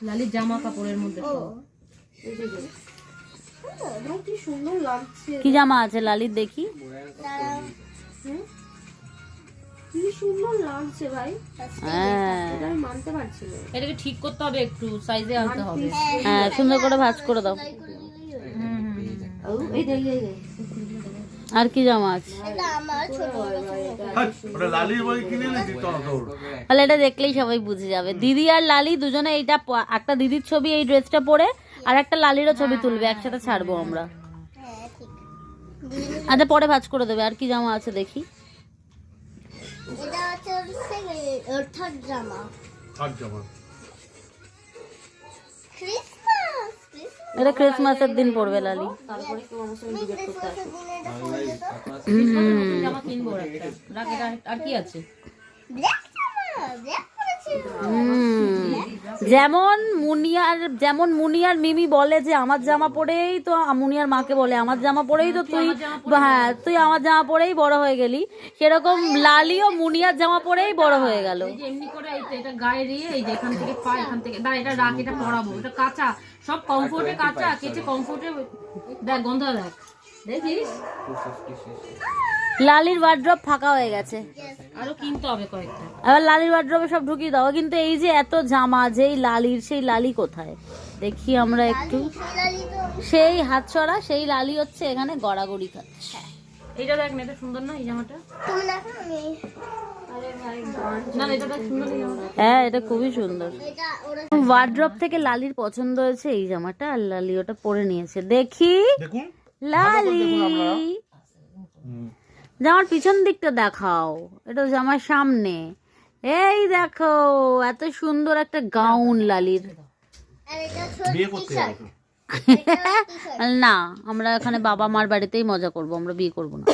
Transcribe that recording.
লালির জামা কাপড়ের মধ্যে কি সুন্দর লাগছে। কি জামা আছে লালির দেখি? কি সুন্দর লাগছে ভাই। হ্যাঁ, আমি মানতে পারছি না। এটাকে ঠিক করতে হবে, একটু সাইজে আনতে হবে। হ্যাঁ, সুন্দর করে ভাঁজ করে দাও। আর কি জামা আছে? তাহলে এটা দেখলেই সবাই বুঝে যাবে। দিদি আর লালি দুজনে এইটা, একটা দিদির ছবি এই ড্রেসটা পরে, আর একটা লালিরও ছবি তুলবে, একসাথে ছাড়বো আমরা। আচ্ছা, পরে ভাঁজ করে দেবে। আর কি জামা আছে দেখি? এটা ক্রিসমাসের দিন পড়বে লালি। আর কি আছে? যেমন মুনিয়ার মিমি বলে যে আমার জামা পরেই তো, মুনিয়ার মাকে বলে আমার জামা পরেই তো তুই, হ্যাঁ তুই আমার জামা পরেই বড় হয়ে গেলি, সেরকম লালিও মুনিয়ার জামা পরেই বড় হয়ে গেল। এমনি করে এটা গায়ে দিয়ে এই যে এখান থেকে পা, এখান থেকে দা, এটা রাখ, এটা পরাবো, এটা কাঁচা, সব কমফোর্টে কাঁচা, কেচে কমফোর্টে। দেখ গন্ধ, দেখ, দেখিস লালির ওয়ার্ড্রপ ফাঁকা হয়ে গেছে, আরো কিনতে হবে কয়েকটা। এবার লালির ওয়ার্ড্রপে সব ঢুকিয়ে দাও। কিন্তু এই যে এত জামা, যেই লালির, সেই লালি কোথায় দেখি আমরা একটু? সেই হাত ছড়া, সেই লালি হচ্ছে এখানে গড়াগড়ি খাচ্ছে। এইটা দেখ না, এটা সুন্দর না এই জামাটা? না এটা দেখ, সুন্দর এই জামাটা। হ্যাঁ, এটা খুবই সুন্দর। ওয়ার্ড্রপ থেকে লালির পছন্দ হয়েছে এই জামাটা, আর লালি ওটা পরে নিয়েছে। দেখি লালি, জামার পিছন দিকটা দেখাও, এটা জামার সামনে। এই দেখো, এত সুন্দর একটা গাউন লালির। না, আমরা এখানে বাবা মার বাড়িতেই মজা করব, আমরা বিয়ে করব না।